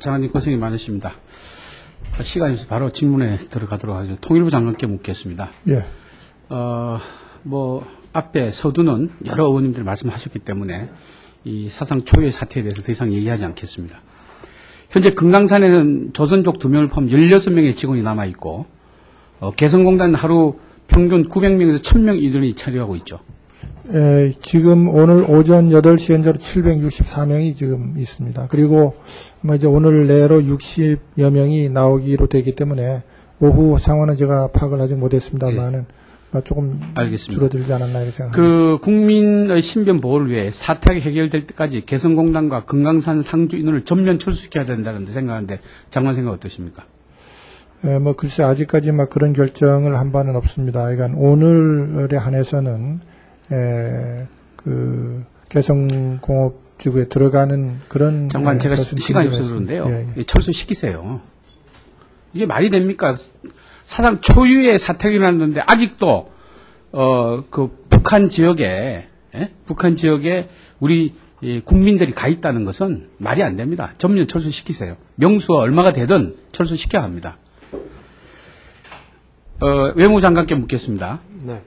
장관님 고생이 많으십니다. 시간이 없어서 바로 질문에 들어가도록 하죠. 통일부 장관께 묻겠습니다. 예. 앞에 서두는 여러 의원님들이 말씀하셨기 때문에 이 사상 초유의 사태에 대해서 더 이상 얘기하지 않겠습니다. 현재 금강산에는 조선족 2명을 포함 16명의 직원이 남아있고, 개성공단은 하루 평균 900명에서 1000명 인원이 처리하고 있죠. 지금 오늘 오전 8시 현재로 764명이 지금 있습니다. 그리고 아마 이제 오늘 내로 60여 명이 나오기로 되기 때문에 오후 상황은 제가 파악을 아직 못했습니다만은 조금 알겠습니다. 줄어들지 않았나 이렇게 생각합니다. 그 국민의 신변 보호를 위해 사태가 해결될 때까지 개성공단과 금강산 상주 인원을 전면 철수시켜야 된다는 생각하는데 장관 생각 어떠십니까? 글쎄 아직까지 그런 결정을 한 바는 없습니다. 그러니까 오늘에 한해서는 개성공업지구에 들어가는 그런 장관 제가 시간이 없어서 그런데요. 철수시키세요. 이게 말이 됩니까? 사상 초유의 사태가 일어났는데 아직도 북한 지역에 우리 국민들이 가 있다는 것은 말이 안 됩니다. 전면 철수시키세요. 명수가 얼마가 되든 철수시켜야 합니다. 외무장관께 묻겠습니다. 네.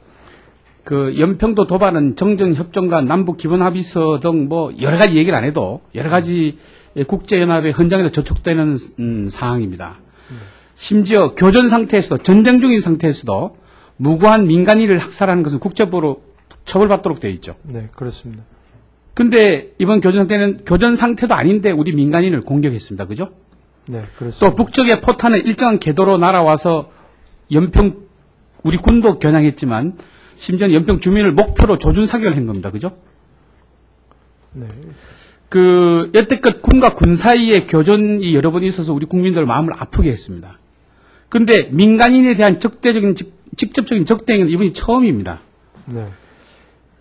그 연평도 도발은 정전협정과 남북기본합의서 등 여러 가지 얘기를 안 해도 여러 가지 국제연합의 헌장에서 저촉되는 사항입니다. 심지어 교전 상태에서도 전쟁 중인 상태에서도 무고한 민간인을 학살하는 것은 국제법으로 처벌받도록 되어 있죠. 네, 그렇습니다. 근데 이번 교전 상태도 아닌데 우리 민간인을 공격했습니다. 그죠? 네, 그렇습니다. 또 북쪽의 포탄은 일정한 궤도로 날아와서 우리 군도 겨냥했지만 심지어 연평 주민을 목표로 조준 사격을 한 겁니다. 그죠? 네. 여태껏 군과 군 사이의 교전이 여러 번 있어서 우리 국민들 마음을 아프게 했습니다. 근데 민간인에 대한 직접적인 적대행위는 이번이 처음입니다. 네.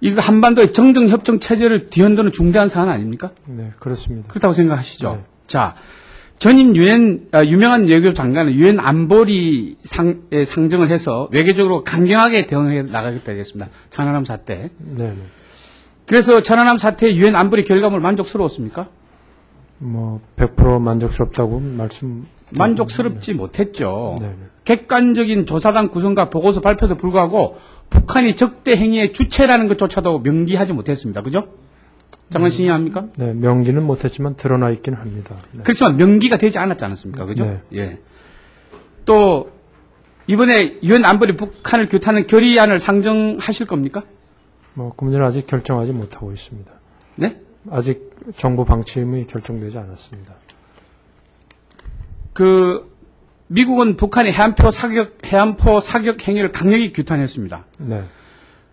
이거 한반도의 정전협정 체제를 뒤흔드는 중대한 사안 아닙니까? 네, 그렇습니다. 그렇다고 생각하시죠? 네. 자, 전임 유명한 외교 장관은 유엔 안보리 상정을 해서 외교적으로 강경하게 대응해 나가겠다 했습니다. 천안함 사태. 네. 그래서 천안함 사태 유엔 안보리 결과물 만족스러웠습니까? 100% 만족스럽다고 만족스럽지 못했죠. 네. 객관적인 조사단 구성과 보고서 발표도 불구하고 북한이 적대 행위의 주체라는 것조차도 명기하지 못했습니다. 그죠? 장관 신의합니까? 네, 명기는 못했지만 드러나 있긴 합니다. 네. 그렇지만 명기가 되지 않았지 않았습니까? 그죠? 네. 예. 또 이번에 유엔 안보리 북한을 규탄하는 결의안을 상정하실 겁니까? 그 문제는 아직 결정하지 못하고 있습니다. 네? 아직 정부 방침이 결정되지 않았습니다. 미국은 북한의 해안포 사격 행위를 강력히 규탄했습니다. 네.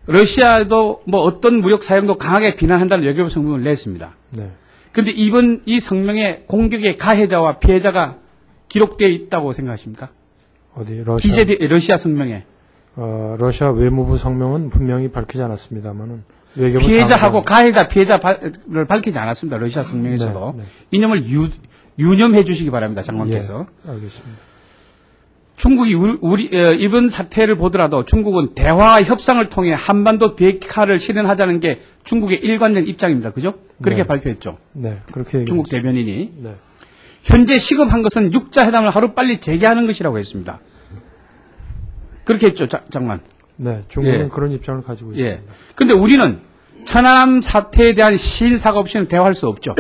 러시아도 어떤 무력 사용도 강하게 비난한다는 외교부 성명을 냈습니다. 네. 그런데 이번 이 성명에 공격의 가해자와 피해자가 기록되어 있다고 생각하십니까? 어디 러시아 성명에. 러시아 외무부 성명은 분명히 밝히지 않았습니다만은 외교부 피해자하고 피해자를 밝히지 않았습니다. 러시아 성명에서도. 네. 이념을 유념해 주시기 바랍니다. 장관께서. 예, 알겠습니다. 중국이 이번 사태를 보더라도 중국은 대화와 협상을 통해 한반도 비핵화를 실현하자는 게 중국의 일관된 입장입니다. 그죠? 그렇게 네. 발표했죠. 네, 그렇게 중국 대변인이. 네. 현재 시급한 것은 육자 회담을 하루빨리 재개하는 것이라고 했습니다. 그렇게 했죠, 장관. 네, 중국은 예. 그런 입장을 가지고 있습니다. 그런데 우리는 천안함 사태에 대한 시인사가 없이는 대화할 수 없죠.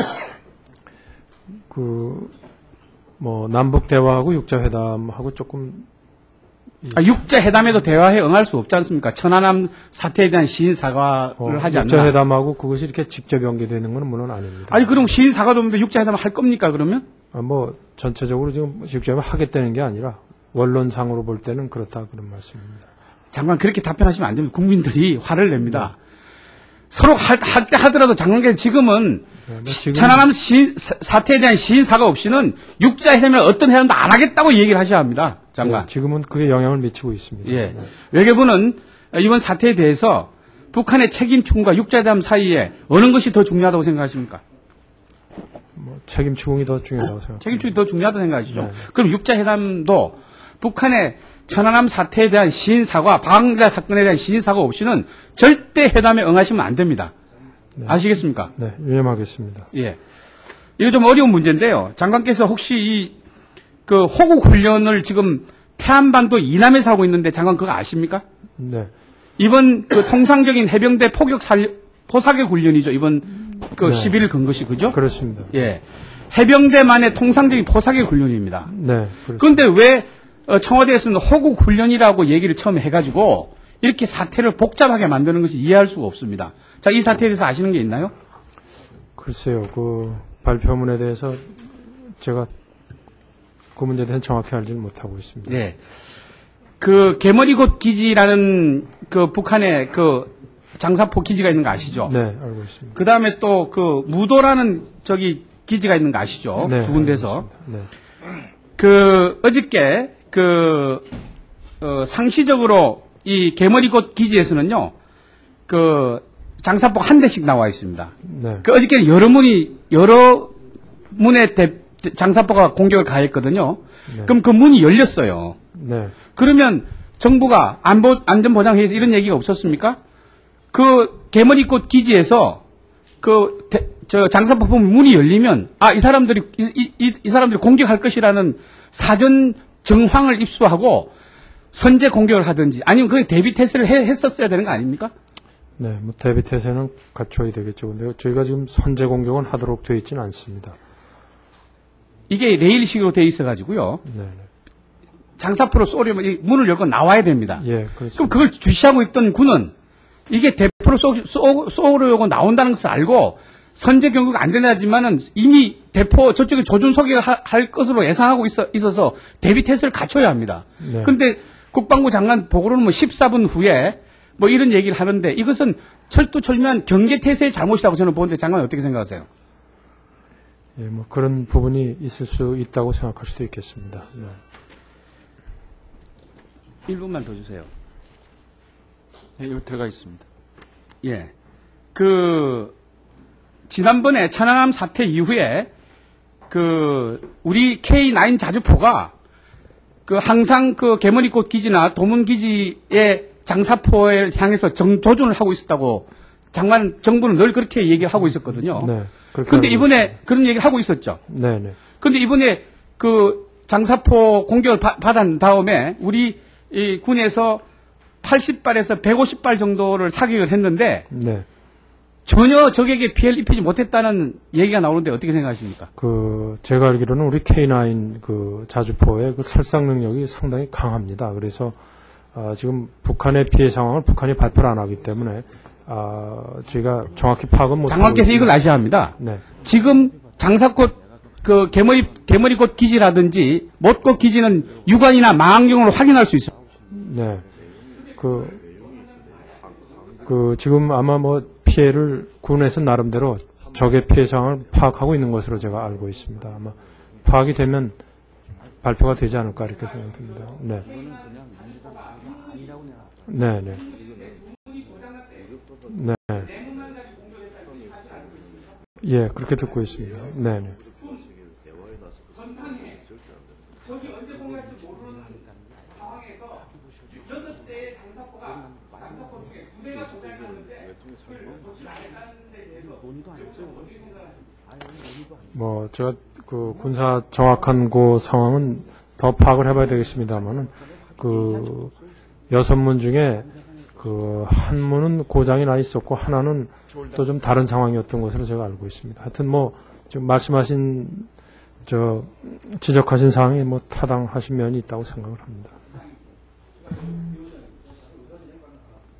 남북 대화하고 육자 회담하고 조금 육자 회담에도 대화에 응할 수 없지 않습니까? 천안함 사태에 대한 시인 사과를 하지 않나? 육자 회담하고 그것이 이렇게 직접 연계되는 건 물론 아닙니다. 아니 그럼 시인 사과도 없는데 육자 회담 할 겁니까 그러면? 전체적으로 지금 육자 회담 하겠다는 게 아니라 원론상으로 볼 때는 그렇다 그런 말씀입니다. 장관 그렇게 답변하시면 안 됩니다. 국민들이 화를 냅니다. 서로 할 때 하더라도 장관께서 지금은 천안함 사태에 대한 시인 사과 없이는 육자 회담이나 어떤 회담도 안 하겠다고 얘기를 하셔야 합니다. 장관. 네, 지금은 그게 영향을 미치고 있습니다. 예. 네. 외교부는 이번 사태에 대해서 북한의 책임 추궁과 육자 회담 사이에 어느 것이 더 중요하다고 생각하십니까? 책임 추궁이 더 중요하다고 생각합니다. 책임 추궁이 더 중요하다고 생각하시죠? 네. 그럼 육자 회담도 북한의 천안함 사태에 대한 시인 사과, 방자 사건에 대한 시인 사과 없이는 절대 회담에 응하시면 안 됩니다. 네. 아시겠습니까? 네, 유념하겠습니다. 예. 이거 좀 어려운 문제인데요. 장관께서 혹시 그 호국 훈련을 지금 태안반도 이남에서 하고 있는데 장관 그거 아십니까? 네. 이번 그 통상적인 해병대 포사격 훈련이죠. 이번 그 네. 11일 건 것이 그죠? 그렇습니다. 예. 해병대만의 통상적인 포사격 훈련입니다. 네. 그렇습니다. 그런데 왜 청와대에서는 호국 훈련이라고 얘기를 처음에 해가지고 이렇게 사태를 복잡하게 만드는 것이 이해할 수가 없습니다. 자, 이 사태에 대해서 아시는 게 있나요? 글쎄요, 그 발표문에 대해서 제가 그 문제에 대해서 정확히 알지는 못하고 있습니다. 네. 그 개머리곶 기지라는 그 북한의 그 장사포 기지가 있는 거 아시죠? 네, 알고 있습니다. 그 다음에 또 그 무도라는 저기 기지가 있는 거 아시죠? 네, 두 군데서. 네. 그 어저께 그 상시적으로 이 개머리곶 기지에서는요. 그 장사포 한 대씩 나와 있습니다. 네. 그 어저께는 여러 문의 장사포가 공격을 가했거든요. 네. 그럼 그 문이 열렸어요. 네. 그러면 정부가 안전보장회의에서 이런 얘기가 없었습니까? 그 개머리곶 기지에서 저 장사포 문이 열리면 이 사람들이 공격할 것이라는 사전 정황을 입수하고 선제 공격을 하든지 아니면 그 대비 태세를 했었어야 되는 거 아닙니까? 네, 뭐 대비 태세는 갖춰야 되겠죠. 근데 저희가 지금 선제 공격은 하도록 되어 있지는 않습니다. 이게 레일식으로 되어 있어가지고요. 네. 장사포로 쏘려면 이 문을 열고 나와야 됩니다. 예, 그렇습니다. 그럼 그걸 주시하고 있던 군은 이게 대포로 쏘려고 나온다는 것을 알고 선제 경고가 안 되나지만은 이미 대포 저쪽에 조준 소개를 할 것으로 예상하고 있어서 대비 태세를 갖춰야 합니다. 네. 그런데 국방부 장관 보고로는 뭐 14분 후에 뭐 이런 얘기를 하는데 이것은 철두철미한 경계 태세의 잘못이라고 저는 보는데 장관은 어떻게 생각하세요? 예, 뭐 그런 부분이 있을 수 있다고 생각할 수도 있겠습니다. 네. 1분만 더 주세요. 네, 여기 들어가 있습니다. 예. 지난번에 천안함 사태 이후에 우리 K9 자주포가 항상 개머리곶 기지나 도문 기지의 장사포에 향해서 조준을 하고 있었다고 정부는 늘 그렇게 얘기하고 있었거든요. 네. 그런데 이번에 그런 얘기를 하고 있었죠. 네네. 그런데 이번에 장사포 공격을 받은 다음에 우리 이 군에서 80발에서 150발 정도를 사격을 했는데 네. 전혀 적에게 피해를 입히지 못했다는 얘기가 나오는데 어떻게 생각하십니까? 제가 알기로는 우리 K9 자주포의 살상 능력이 상당히 강합니다. 그래서 지금 북한의 피해 상황을 북한이 발표를 안 하기 때문에 저희가 정확히 파악은 못하고 장관께서 있습니다. 이걸 아셔야 합니다. 네. 지금 장사꽃 개머리곶 기지라든지 못곶 기지는 육안이나 망원경으로 확인할 수 있습니다. 네. 지금 아마 피해를 군에서 나름대로 적의 피해 상황을 파악하고 있는 것으로 제가 알고 있습니다. 아마 파악이 되면 발표가 되지 않을까 이렇게 생각됩니다. 네. 네, 네. 네. 예, 그렇게 듣고 있습니다. 네, 네. 저기 언제 공격할지 모르는 상황에서 6대의 장사포가 장사포 중에 2대가 조작했는데 그걸 조치를 안 했다는 데 대해서 어떻게 생각하십니까? 제가 군사 정확한 상황은 더 파악을 해봐야 되겠습니다만은 6문 중에 한 문은 고장이 나 있었고 하나는 또 좀 다른 상황이었던 것으로 제가 알고 있습니다. 하여튼 지금 말씀하신 지적하신 사항이 타당하신 면이 있다고 생각을 합니다.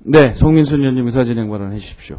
네, 송민순 의원님 의사진행 발언해 주십시오.